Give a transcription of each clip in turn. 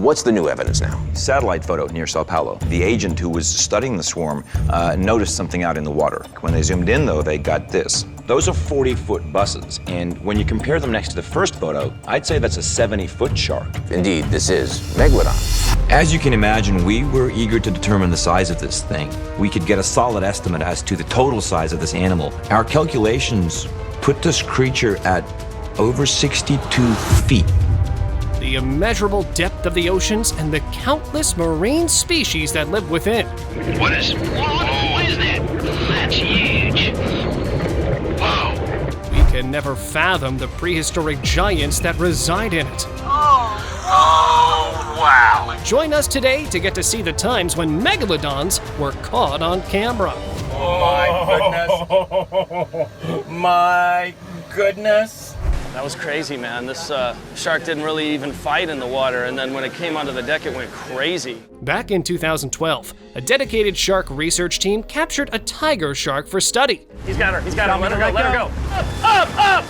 What's the new evidence now? Satellite photo near Sao Paulo. The agent who was studying the swarm noticed something out in the water. When they zoomed in, though, they got this. Those are 40-foot buses, and when you compare them next to the first photo, I'd say that's a 70-foot shark. Indeed, this is Megalodon. As you can imagine, we were eager to determine the size of this thing. We could get a solid estimate as to the total size of this animal. Our calculations put this creature at over 62 feet. The immeasurable depth of the oceans and the countless marine species that live within. What is that? That's huge. Whoa. We can never fathom the prehistoric giants that reside in it. Oh, wow. Join us today to get to see the times when megalodons were caught on camera. Oh my goodness. My goodness. That was crazy, man. This shark didn't really even fight in the water, and then when it came onto the deck, it went crazy. Back in 2012, a dedicated shark research team captured a tiger shark for study. He's got her. Let her go. Up!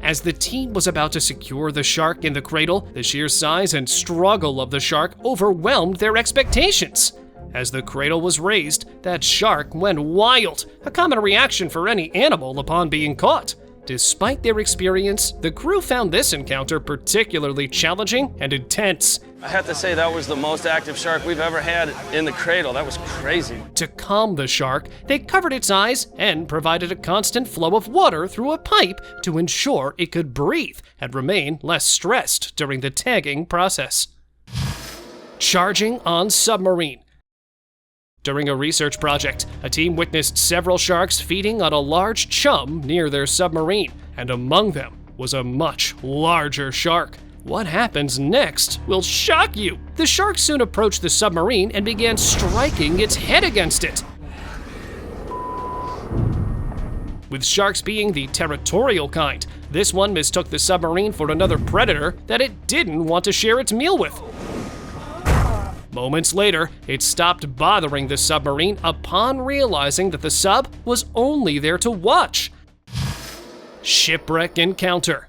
As the team was about to secure the shark in the cradle, the sheer size and struggle of the shark overwhelmed their expectations. As the cradle was raised, that shark went wild, a common reaction for any animal upon being caught. Despite their experience, the crew found this encounter particularly challenging and intense. I have to say that was the most active shark we've ever had in the cradle. That was crazy. To calm the shark, they covered its eyes and provided a constant flow of water through a pipe to ensure it could breathe and remain less stressed during the tagging process. Charging on submarine. During a research project, a team witnessed several sharks feeding on a large chum near their submarine, and among them was a much larger shark. What happens next will shock you. The shark soon approached the submarine and began striking its head against it. With sharks being the territorial kind, this one mistook the submarine for another predator that it didn't want to share its meal with. Moments later, it stopped bothering the submarine upon realizing that the sub was only there to watch. Shipwreck encounter.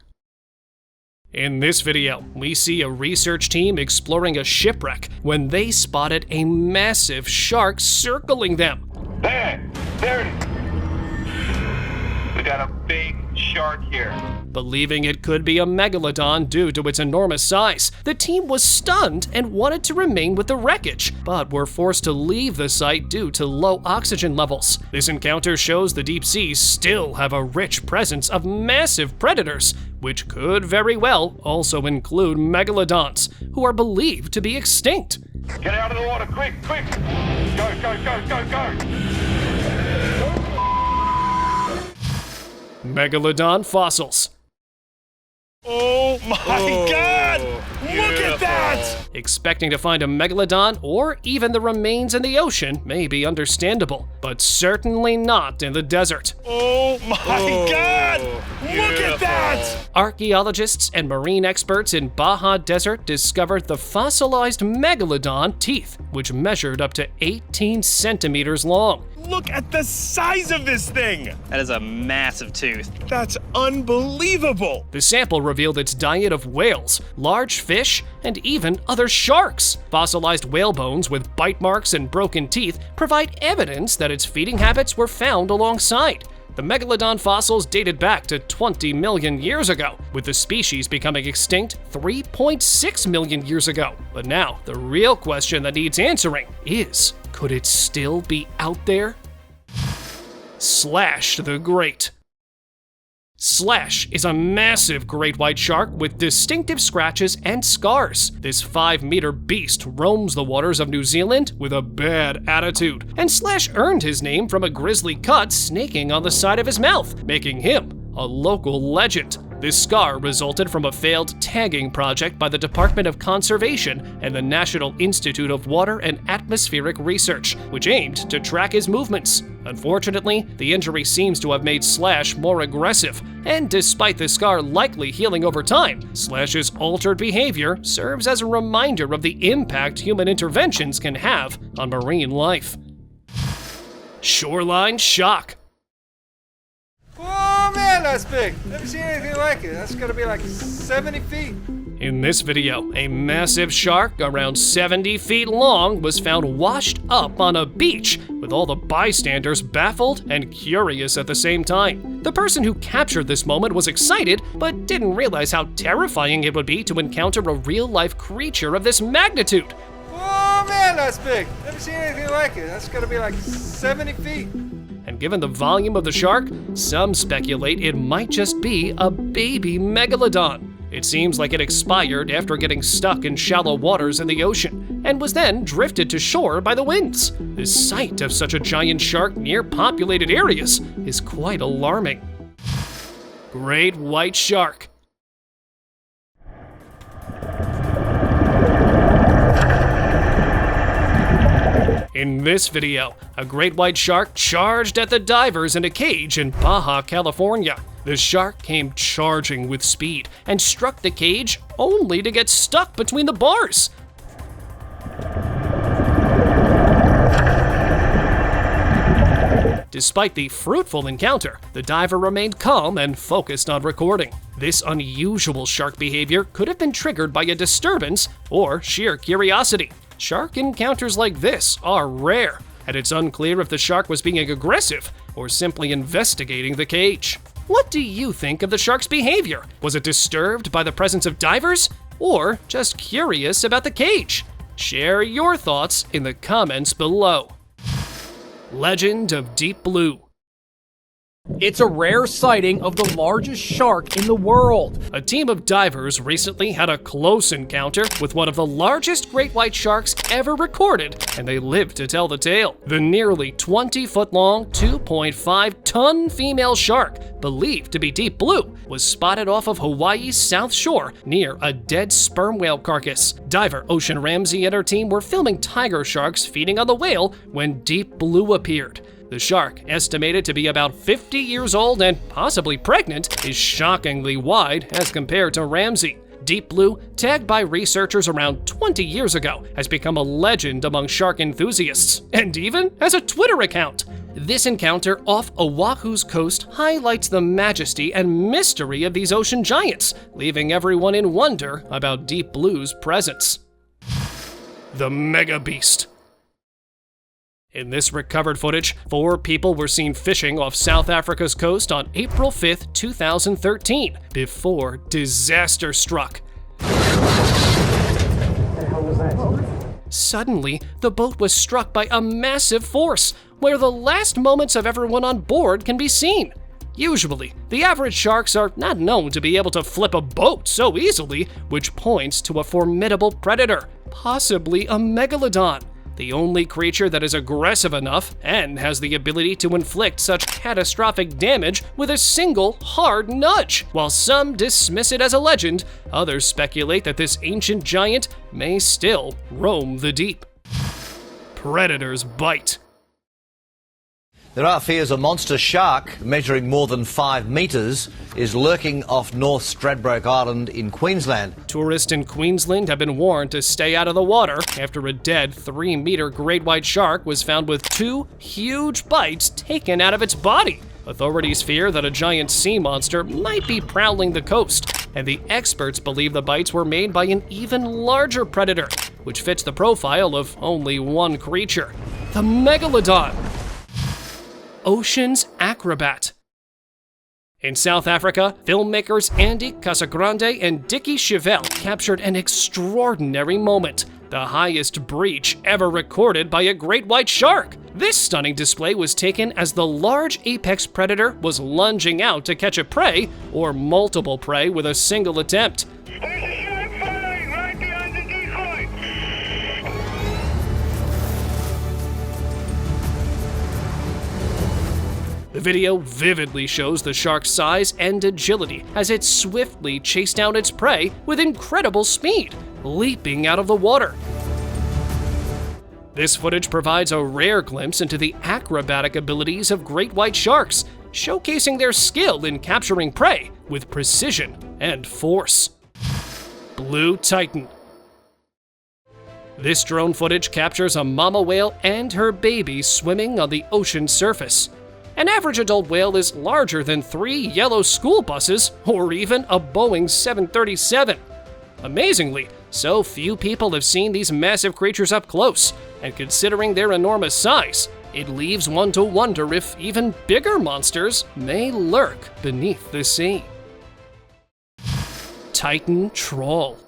In this video, we see a research team exploring a shipwreck when they spotted a massive shark circling them. There it is. We got a big shark here. Believing it could be a megalodon due to its enormous size, the team was stunned and wanted to remain with the wreckage, but were forced to leave the site due to low oxygen levels. This encounter shows the deep seas still have a rich presence of massive predators, which could very well also include megalodons, who are believed to be extinct. Get out of the water, quick! Go! Megalodon fossils. Oh my God! Look at that! Expecting to find a megalodon or even the remains in the ocean may be understandable, but certainly not in the desert. Oh my God! Look at that! Archaeologists and marine experts in Baja Desert discovered the fossilized megalodon teeth, which measured up to 18 centimeters long. Look at the size of this thing! That is a massive tooth. That's unbelievable! The sample revealed its diet of whales, large fish, and even other sharks. Fossilized whale bones with bite marks and broken teeth provide evidence that its feeding habits were found alongside. The megalodon fossils dated back to 20 million years ago, with the species becoming extinct 3.6 million years ago. But now, the real question that needs answering is, could it still be out there? Slash the Great. Slash is a massive great white shark with distinctive scratches and scars. This 5-meter beast roams the waters of New Zealand with a bad attitude, and Slash earned his name from a grisly cut snaking on the side of his mouth, making him a local legend. This scar resulted from a failed tagging project by the Department of Conservation and the National Institute of Water and Atmospheric Research, which aimed to track his movements. Unfortunately, the injury seems to have made Slash more aggressive, and despite the scar likely healing over time, Slash's altered behavior serves as a reminder of the impact human interventions can have on marine life. Shoreline shock. Oh man, that's big. Never seen anything like it. That's gotta be like 70 feet. In this video, a massive shark around 70 feet long was found washed up on a beach, with all the bystanders baffled and curious at the same time. The person who captured this moment was excited, but didn't realize how terrifying it would be to encounter a real-life creature of this magnitude. Oh man, that's big. Never seen anything like it. That's gotta be like 70 feet. And given the volume of the shark, some speculate it might just be a baby Megalodon. It seems like it expired after getting stuck in shallow waters in the ocean, and was then drifted to shore by the winds. The sight of such a giant shark near populated areas is quite alarming. Great white shark. In this video, a great white shark charged at the divers in a cage in Baja, California. The shark came charging with speed and struck the cage only to get stuck between the bars. Despite the fruitful encounter, the diver remained calm and focused on recording. This unusual shark behavior could have been triggered by a disturbance or sheer curiosity. Shark encounters like this are rare, and it's unclear if the shark was being aggressive or simply investigating the cage. What do you think of the shark's behavior? Was it disturbed by the presence of divers, or just curious about the cage? Share your thoughts in the comments below. Legend of Deep Blue. It's a rare sighting of the largest shark in the world. A team of divers recently had a close encounter with one of the largest great white sharks ever recorded, and they lived to tell the tale. The nearly 20-foot-long, 2.5-ton female shark, believed to be deep blue, was spotted off of Hawaii's south shore near a dead sperm whale carcass. Diver Ocean Ramsey and her team were filming tiger sharks feeding on the whale when Deep Blue appeared. The shark, estimated to be about 50 years old and possibly pregnant, is shockingly wide as compared to Ramsey. Deep Blue, tagged by researchers around 20 years ago, has become a legend among shark enthusiasts, and even has a Twitter account. This encounter off Oahu's coast highlights the majesty and mystery of these ocean giants, leaving everyone in wonder about Deep Blue's presence. The Mega Beast. In this recovered footage, 4 people were seen fishing off South Africa's coast on April 5th, 2013, before disaster struck. Suddenly, the boat was struck by a massive force, where the last moments of everyone on board can be seen. Usually, the average sharks are not known to be able to flip a boat so easily, which points to a formidable predator, possibly a Megalodon. The only creature that is aggressive enough and has the ability to inflict such catastrophic damage with a single hard nudge. While some dismiss it as a legend, others speculate that this ancient giant may still roam the deep. Predators bite. There are fears a monster shark measuring more than 5 meters is lurking off North Stradbroke Island in Queensland. Tourists in Queensland have been warned to stay out of the water after a dead 3-meter great white shark was found with 2 huge bites taken out of its body. Authorities fear that a giant sea monster might be prowling the coast, and the experts believe the bites were made by an even larger predator, which fits the profile of only one creature: the Megalodon. Ocean's acrobat. In South Africa, filmmakers Andy Casagrande and Dickie Chevelle captured an extraordinary moment, the highest breach ever recorded by a great white shark. This stunning display was taken as the large apex predator was lunging out to catch a prey or multiple prey with a single attempt. There's a shark following right behind the decoy. The video vividly shows the shark's size and agility as it swiftly chased down its prey with incredible speed, leaping out of the water. This footage provides a rare glimpse into the acrobatic abilities of great white sharks, showcasing their skill in capturing prey with precision and force. Blue Titan. This drone footage captures a mama whale and her baby swimming on the ocean surface. An average adult whale is larger than 3 yellow school buses or even a Boeing 737. Amazingly, so few people have seen these massive creatures up close, and considering their enormous size, it leaves one to wonder if even bigger monsters may lurk beneath the sea. Titan Troll.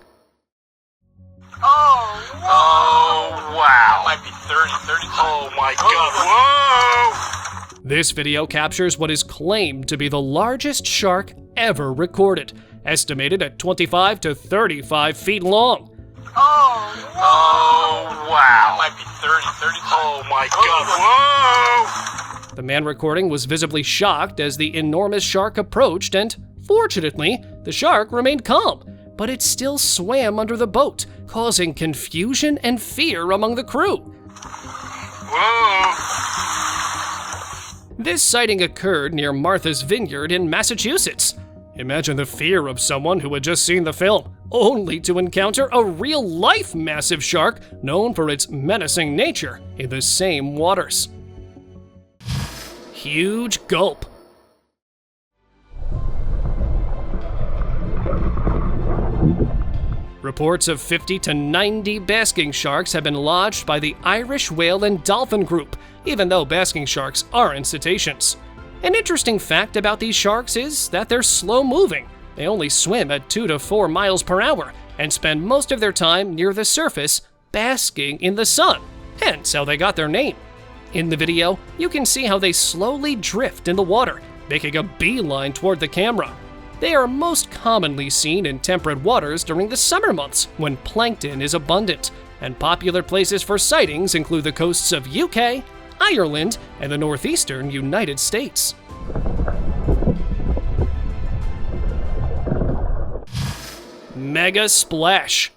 Oh, wow. That might be 30. Oh my God, whoa! This video captures what is claimed to be the largest shark ever recorded, estimated at 25 to 35 feet long. Oh, wow. That might be 30. Oh my God, whoa! The man recording was visibly shocked as the enormous shark approached, and fortunately, the shark remained calm, but it still swam under the boat, causing confusion and fear among the crew. Whoa! This sighting occurred near Martha's Vineyard in Massachusetts. Imagine the fear of someone who had just seen the film, only to encounter a real-life massive shark known for its menacing nature in the same waters. Huge gulp. Reports of 50 to 90 basking sharks have been lodged by the Irish Whale and Dolphin Group, even though basking sharks aren't cetaceans. An interesting fact about these sharks is that they're slow-moving. They only swim at 2 to 4 miles per hour and spend most of their time near the surface, basking in the sun, hence how they got their name. In the video, you can see how they slowly drift in the water, making a beeline toward the camera. They are most commonly seen in temperate waters during the summer months when plankton is abundant, and popular places for sightings include the coasts of UK, Ireland, and the northeastern United States. Mega Splash.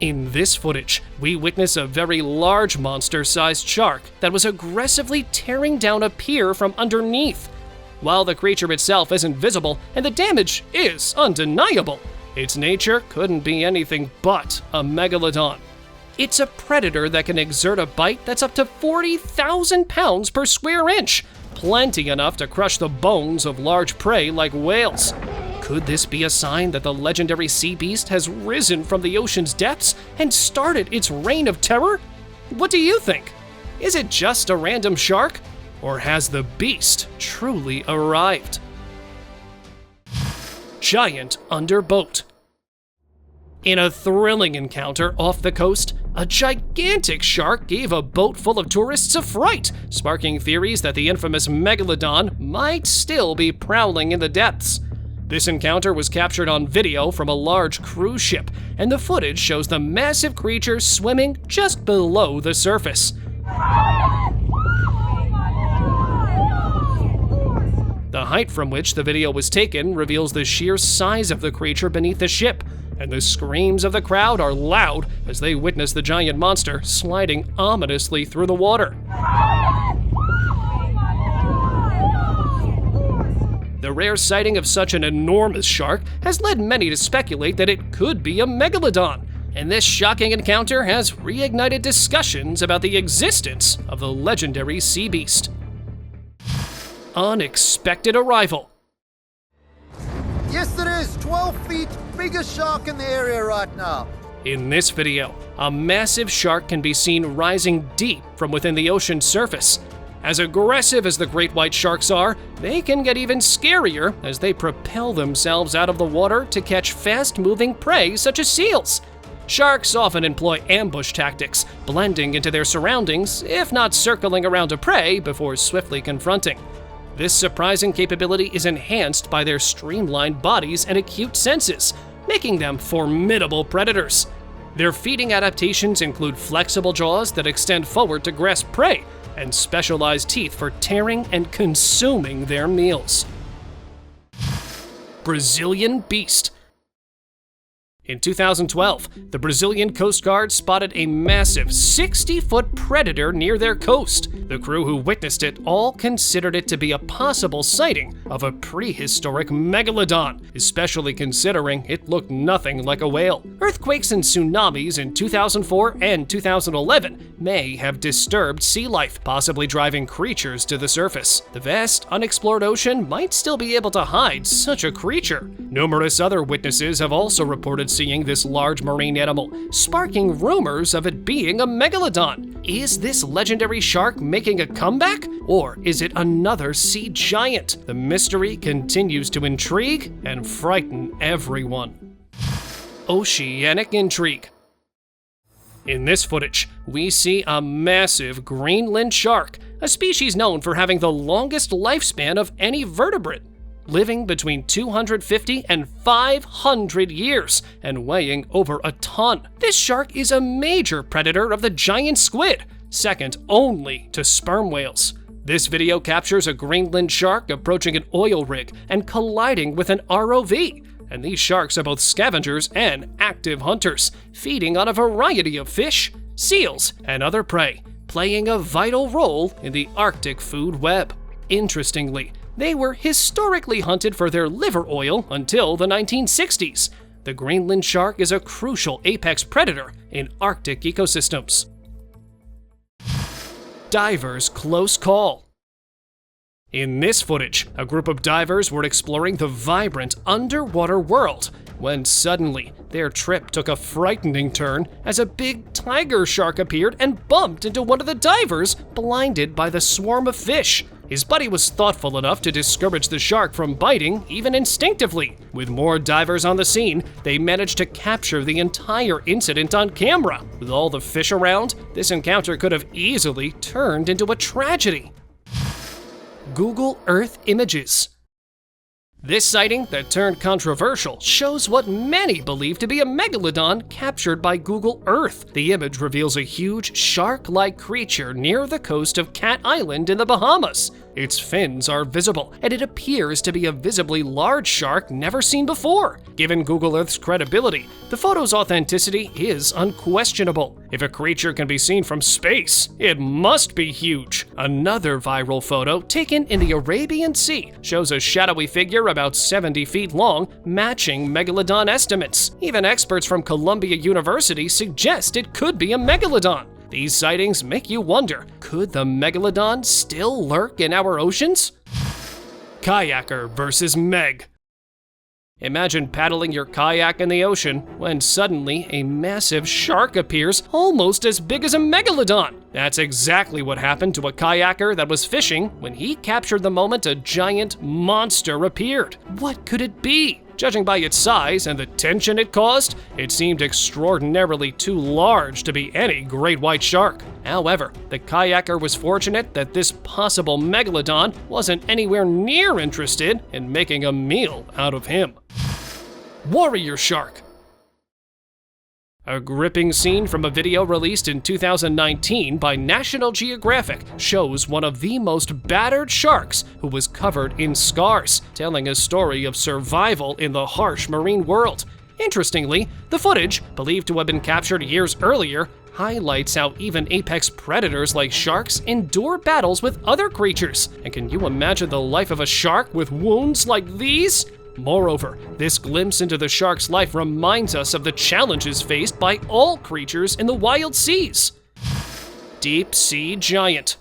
In this footage, we witness a very large monster-sized shark that was aggressively tearing down a pier from underneath. While the creature itself isn't visible and the damage is undeniable, its nature couldn't be anything but a megalodon. It's a predator that can exert a bite that's up to 40,000 pounds per square inch, plenty enough to crush the bones of large prey like whales. Could this be a sign that the legendary sea beast has risen from the ocean's depths and started its reign of terror? What do you think? Is it just a random shark? Or has the beast truly arrived? Giant underboat. In a thrilling encounter off the coast, a gigantic shark gave a boat full of tourists a fright, sparking theories that the infamous Megalodon might still be prowling in the depths. This encounter was captured on video from a large cruise ship, and the footage shows the massive creature swimming just below the surface. The height from which the video was taken reveals the sheer size of the creature beneath the ship, and the screams of the crowd are loud as they witness the giant monster sliding ominously through the water. The rare sighting of such an enormous shark has led many to speculate that it could be a megalodon, and this shocking encounter has reignited discussions about the existence of the legendary sea beast. Unexpected arrival. Yes, there is. 12 feet, biggest shark in the area right now. In this video, a massive shark can be seen rising deep from within the ocean's surface. As aggressive as the great white sharks are, they can get even scarier as they propel themselves out of the water to catch fast-moving prey such as seals. Sharks often employ ambush tactics, blending into their surroundings, if not circling around a prey before swiftly confronting. This surprising capability is enhanced by their streamlined bodies and acute senses, making them formidable predators. Their feeding adaptations include flexible jaws that extend forward to grasp prey, and specialized teeth for tearing and consuming their meals. Brazilian beast. In 2012, the Brazilian Coast Guard spotted a massive 60-foot predator near their coast. The crew who witnessed it all considered it to be a possible sighting of a prehistoric megalodon, especially considering it looked nothing like a whale. Earthquakes and tsunamis in 2004 and 2011 may have disturbed sea life, possibly driving creatures to the surface. The vast, unexplored ocean might still be able to hide such a creature. Numerous other witnesses have also reported seeing this large marine animal, sparking rumors of it being a megalodon. Is this legendary shark making a comeback? Or is it another sea giant? The mystery continues to intrigue and frighten everyone. Oceanic intrigue. In this footage, we see a massive Greenland shark, a species known for having the longest lifespan of any vertebrate, living between 250 and 500 years and weighing over a ton. This shark is a major predator of the giant squid, second only to sperm whales. This video captures a Greenland shark approaching an oil rig and colliding with an ROV. And these sharks are both scavengers and active hunters, feeding on a variety of fish, seals, and other prey, playing a vital role in the Arctic food web. Interestingly, they were historically hunted for their liver oil until the 1960s. The Greenland shark is a crucial apex predator in Arctic ecosystems. Divers' close call. In this footage, a group of divers were exploring the vibrant underwater world when suddenly their trip took a frightening turn as a big tiger shark appeared and bumped into one of the divers, blinded by the swarm of fish. His buddy was thoughtful enough to discourage the shark from biting, even instinctively. With more divers on the scene, they managed to capture the entire incident on camera. With all the fish around, this encounter could have easily turned into a tragedy. Google Earth images. This sighting that turned controversial shows what many believe to be a megalodon captured by Google Earth. The image reveals a huge shark-like creature near the coast of Cat Island in the Bahamas. Its fins are visible, and it appears to be a visibly large shark never seen before. Given Google Earth's credibility, the photo's authenticity is unquestionable. If a creature can be seen from space, it must be huge. Another viral photo, taken in the Arabian Sea, shows a shadowy figure about 70 feet long, matching megalodon estimates. Even experts from Columbia University suggest it could be a megalodon. These sightings make you wonder, could the megalodon still lurk in our oceans? Kayaker versus Meg. Imagine paddling your kayak in the ocean when suddenly a massive shark appears almost as big as a megalodon. That's exactly what happened to a kayaker that was fishing when he captured the moment a giant monster appeared. What could it be? Judging by its size and the tension it caused, it seemed extraordinarily too large to be any great white shark. However, the kayaker was fortunate that this possible megalodon wasn't anywhere near interested in making a meal out of him. Warrior shark. A gripping scene from a video released in 2019 by National Geographic shows one of the most battered sharks who was covered in scars, telling a story of survival in the harsh marine world. Interestingly, the footage, believed to have been captured years earlier, highlights how even apex predators like sharks endure battles with other creatures. And can you imagine the life of a shark with wounds like these? Moreover, this glimpse into the shark's life reminds us of the challenges faced by all creatures in the wild seas. Deep sea giant.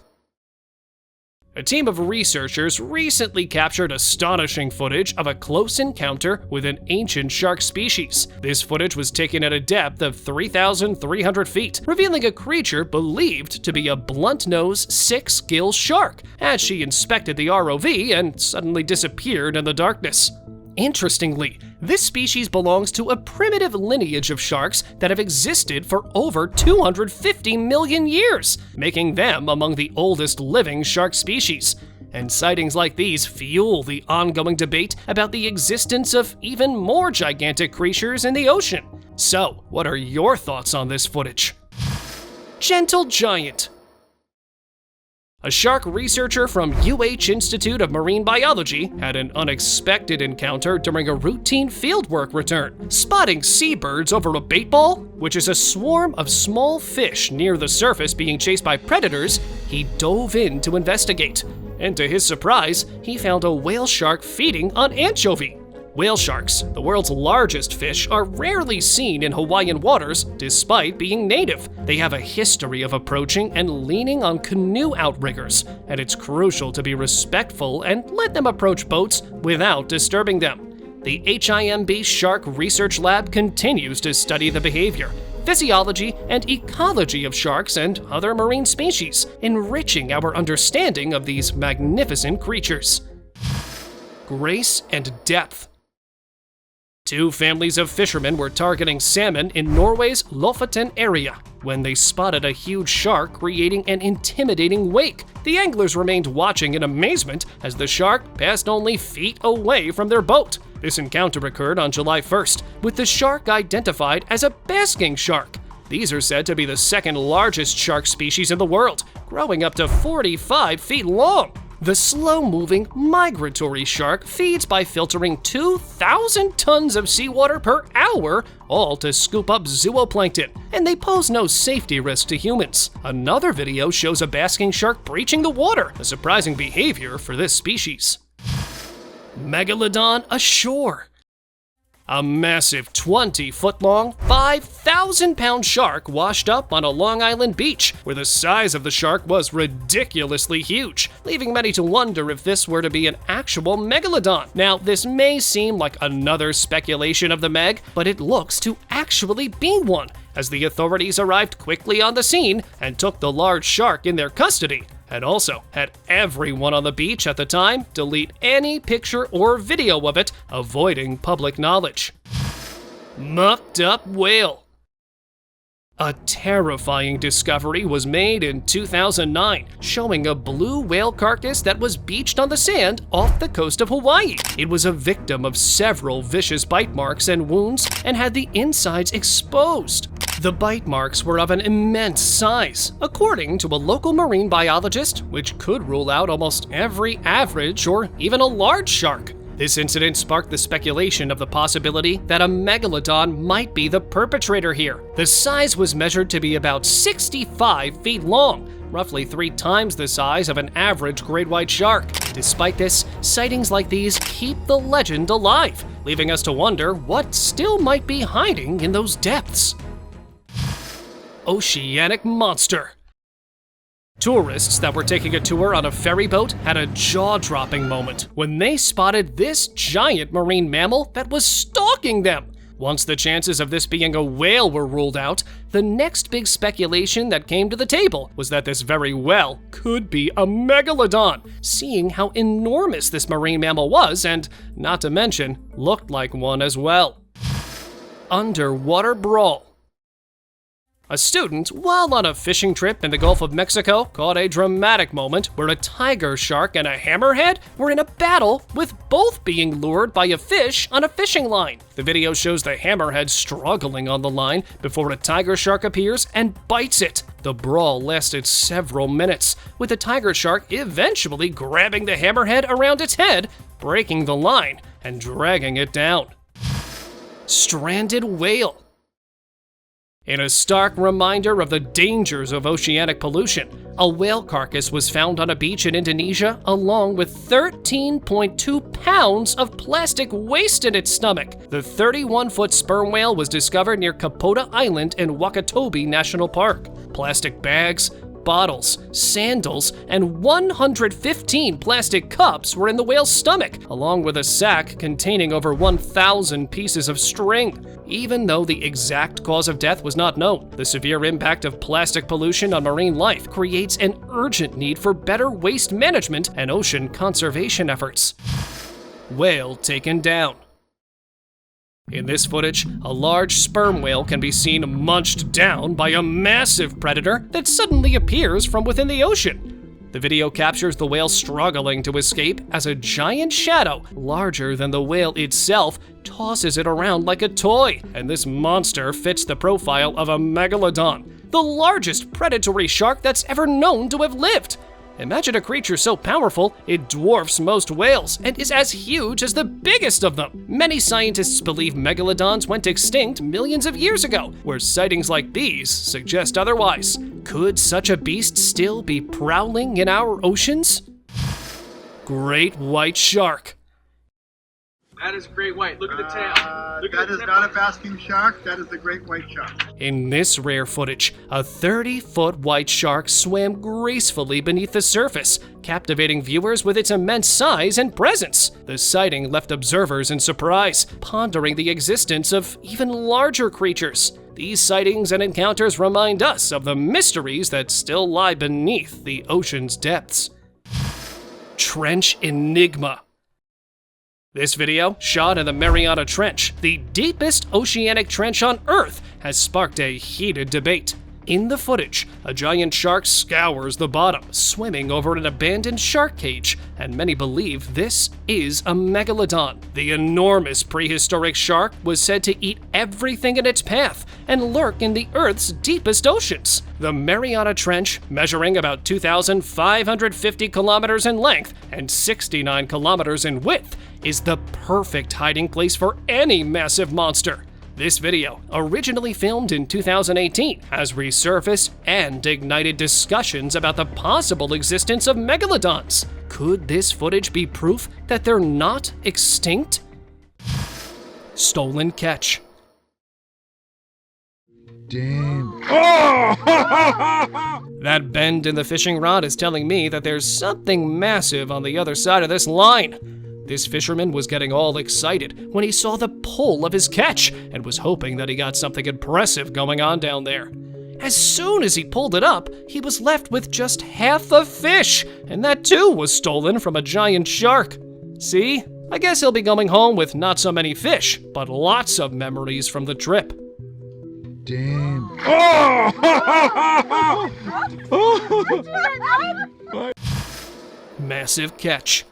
A team of researchers recently captured astonishing footage of a close encounter with an ancient shark species. This footage was taken at a depth of 3,300 feet, revealing a creature believed to be a blunt-nosed, six-gill shark, as she inspected the ROV and suddenly disappeared in the darkness. Interestingly, this species belongs to a primitive lineage of sharks that have existed for over 250 million years, making them among the oldest living shark species. And sightings like these fuel the ongoing debate about the existence of even more gigantic creatures in the ocean. So, what are your thoughts on this footage? Gentle giant. A shark researcher from UH Institute of Marine Biology had an unexpected encounter during a routine fieldwork return. Spotting seabirds over a bait ball, which is a swarm of small fish near the surface being chased by predators, he dove in to investigate. And to his surprise, he found a whale shark feeding on anchovy. Whale sharks, the world's largest fish, are rarely seen in Hawaiian waters despite being native. They have a history of approaching and leaning on canoe outriggers, and it's crucial to be respectful and let them approach boats without disturbing them. The HIMB Shark Research Lab continues to study the behavior, physiology, and ecology of sharks and other marine species, enriching our understanding of these magnificent creatures. Grace and depth. Two families of fishermen were targeting salmon in Norway's Lofoten area when they spotted a huge shark creating an intimidating wake. The anglers remained watching in amazement as the shark passed only feet away from their boat. This encounter occurred on July 1st, with the shark identified as a basking shark. These are said to be the second largest shark species in the world, growing up to 45 feet long. The slow-moving migratory shark feeds by filtering 2,000 tons of seawater per hour, all to scoop up zooplankton, and they pose no safety risk to humans. Another video shows a basking shark breaching the water, a surprising behavior for this species. Megalodon ashore. A massive 20-foot-long, 5,000-pound shark washed up on a Long Island beach, where the size of the shark was ridiculously huge, leaving many to wonder if this were to be an actual megalodon. Now, this may seem like another speculation of the Meg, but it looks to actually be one, as the authorities arrived quickly on the scene and took the large shark in their custody, and also had everyone on the beach at the time delete any picture or video of it, avoiding public knowledge. Mucked up whale. A terrifying discovery was made in 2009, showing a blue whale carcass that was beached on the sand off the coast of Hawaii. It was a victim of several vicious bite marks and wounds and had the insides exposed. The bite marks were of an immense size, according to a local marine biologist, which could rule out almost every average or even a large shark. This incident sparked the speculation of the possibility that a megalodon might be the perpetrator here. The size was measured to be about 65 feet long, roughly 3 times the size of an average great white shark. Despite this, sightings like these keep the legend alive, leaving us to wonder what still might be hiding in those depths. Oceanic monster. Tourists that were taking a tour on a ferry boat had a jaw-dropping moment when they spotted this giant marine mammal that was stalking them. Once the chances of this being a whale were ruled out, the next big speculation that came to the table was that this very well could be a megalodon, seeing how enormous this marine mammal was and, not to mention, looked like one as well. Underwater brawl. A student, while on a fishing trip in the Gulf of Mexico, caught a dramatic moment where a tiger shark and a hammerhead were in a battle, with both being lured by a fish on a fishing line. The video shows the hammerhead struggling on the line before a tiger shark appears and bites it. The brawl lasted several minutes, with the tiger shark eventually grabbing the hammerhead around its head, breaking the line, and dragging it down. Stranded whale. In a stark reminder of the dangers of oceanic pollution, a whale carcass was found on a beach in Indonesia along with 13.2 pounds of plastic waste in its stomach. The 31-foot sperm whale was discovered near Kapota Island in Wakatobi National Park. Plastic bags, bottles, sandals, and 115 plastic cups were in the whale's stomach, along with a sack containing over 1,000 pieces of string. Even though the exact cause of death was not known, the severe impact of plastic pollution on marine life creates an urgent need for better waste management and ocean conservation efforts. Whale taken down. In this footage, a large sperm whale can be seen munched down by a massive predator that suddenly appears from within the ocean. The video captures the whale struggling to escape as a giant shadow, larger than the whale itself, tosses it around like a toy, and this monster fits the profile of a megalodon, the largest predatory shark that's ever known to have lived. Imagine a creature so powerful, it dwarfs most whales and is as huge as the biggest of them. Many scientists believe megalodons went extinct millions of years ago, where sightings like these suggest otherwise. Could such a beast still be prowling in our oceans? Great white shark. That is great white. Look at the tail. That is not a basking shark. That is the great white shark. In this rare footage, a 30-foot white shark swam gracefully beneath the surface, captivating viewers with its immense size and presence. The sighting left observers in surprise, pondering the existence of even larger creatures. These sightings and encounters remind us of the mysteries that still lie beneath the ocean's depths. Trench Enigma. This video, shot in the Mariana Trench, the deepest oceanic trench on Earth, has sparked a heated debate. In the footage, a giant shark scours the bottom, swimming over an abandoned shark cage, and many believe this is a Megalodon. The enormous prehistoric shark was said to eat everything in its path and lurk in the Earth's deepest oceans. The Mariana Trench, measuring about 2,550 kilometers in length and 69 kilometers in width, is the perfect hiding place for any massive monster. This video, originally filmed in 2018, has resurfaced and ignited discussions about the possible existence of megalodons. Could this footage be proof that they're not extinct? Stolen catch. Damn. That bend in the fishing rod is telling me that there's something massive on the other side of this line. This fisherman was getting all excited when he saw the pull of his catch and was hoping that he got something impressive going on down there. As soon as he pulled it up, he was left with just half a fish, and that too was stolen from a giant shark. See? I guess he'll be going home with not so many fish, but lots of memories from the trip. Damn. Massive catch.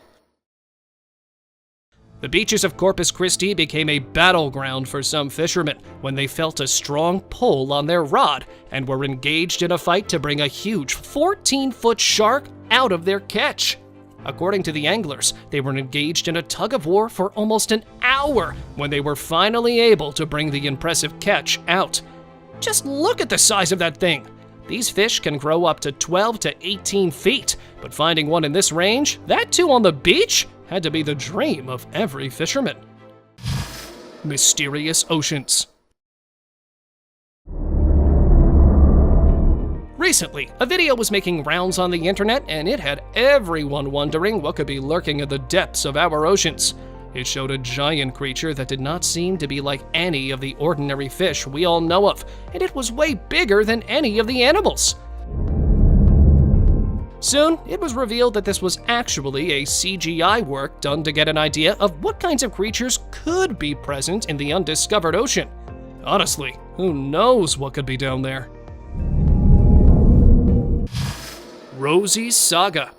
The beaches of Corpus Christi became a battleground for some fishermen when they felt a strong pull on their rod and were engaged in a fight to bring a huge 14-foot shark out of their catch. According to the anglers, they were engaged in a tug-of-war for almost an hour when they were finally able to bring the impressive catch out. Just look at the size of that thing! These fish can grow up to 12 to 18 feet, but finding one in this range, that too on the beach, had to be the dream of every fisherman. Mysterious oceans. Recently, a video was making rounds on the internet and it had everyone wondering what could be lurking in the depths of our oceans. It showed a giant creature that did not seem to be like any of the ordinary fish we all know of, and it was way bigger than any of the animals. Soon, it was revealed that this was actually a CGI work done to get an idea of what kinds of creatures could be present in the undiscovered ocean. Honestly, who knows what could be down there? Rosie's Saga.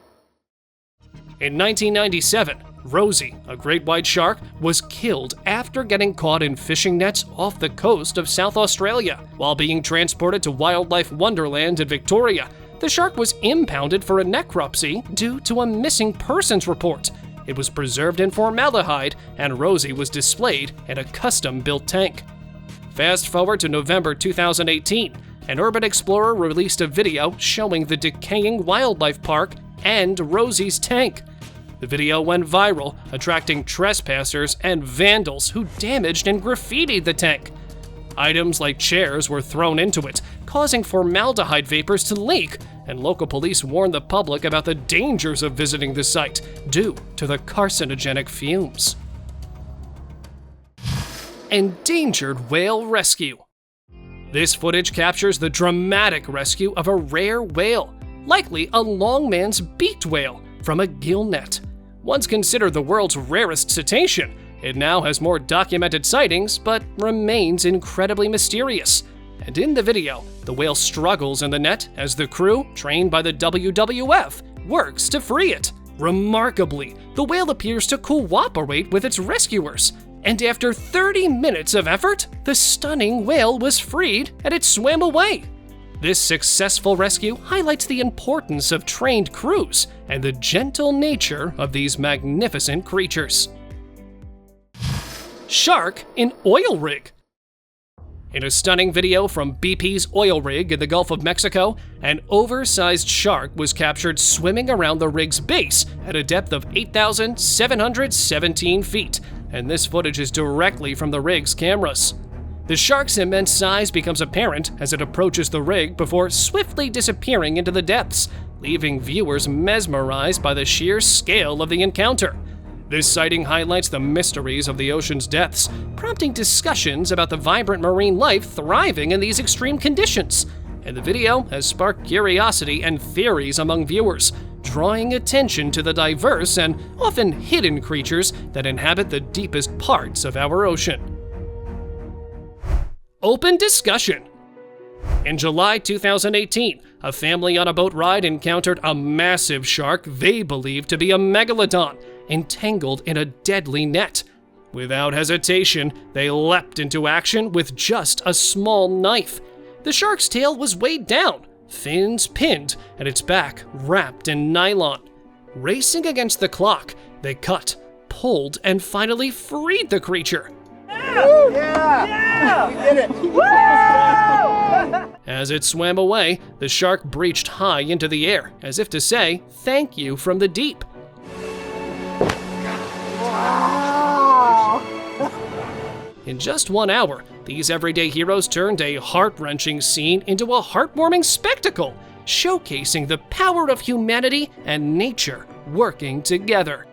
In 1997, Rosie, a great white shark, was killed after getting caught in fishing nets off the coast of South Australia. While being transported to Wildlife Wonderland in Victoria, the shark was impounded for a necropsy due to a missing persons report. It was preserved in formaldehyde, and Rosie was displayed in a custom-built tank. Fast forward to November 2018, an urban explorer released a video showing the decaying wildlife park and Rosie's tank. The video went viral, attracting trespassers and vandals who damaged and graffitied the tank. Items like chairs were thrown into it, causing formaldehyde vapors to leak, and local police warned the public about the dangers of visiting the site due to the carcinogenic fumes. Endangered whale rescue. This footage captures the dramatic rescue of a rare whale, likely a longman's beaked whale, from a gill net. Once considered the world's rarest cetacean, it now has more documented sightings, but remains incredibly mysterious. And in the video, the whale struggles in the net as the crew, trained by the WWF, works to free it. Remarkably, the whale appears to cooperate with its rescuers, and after 30 minutes of effort, the stunning whale was freed and it swam away. This successful rescue highlights the importance of trained crews and the gentle nature of these magnificent creatures. Shark in oil rig. In a stunning video from BP's oil rig in the Gulf of Mexico, an oversized shark was captured swimming around the rig's base at a depth of 8,717 feet. and this footage is directly from the rig's cameras. The shark's immense size becomes apparent as it approaches the rig before swiftly disappearing into the depths, leaving viewers mesmerized by the sheer scale of the encounter. This sighting highlights the mysteries of the ocean's depths, prompting discussions about the vibrant marine life thriving in these extreme conditions. And the video has sparked curiosity and theories among viewers, drawing attention to the diverse and often hidden creatures that inhabit the deepest parts of our ocean. Open discussion. In July 2018, a family on a boat ride encountered a massive shark they believed to be a megalodon, entangled in a deadly net. Without hesitation, they leapt into action with just a small knife. The shark's tail was weighed down, fins pinned, and its back wrapped in nylon. Racing against the clock, they cut, pulled, and finally freed the creature. Yeah! We did it! As it swam away, the shark breached high into the air, as if to say, "Thank you" from the deep. In just 1 hour, these everyday heroes turned a heart-wrenching scene into a heartwarming spectacle, showcasing the power of humanity and nature working together.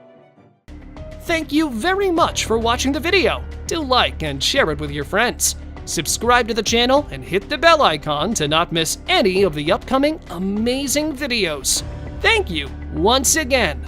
Thank you very much for watching the video. Do like and share it with your friends. Subscribe to the channel and hit the bell icon to not miss any of the upcoming amazing videos. Thank you once again.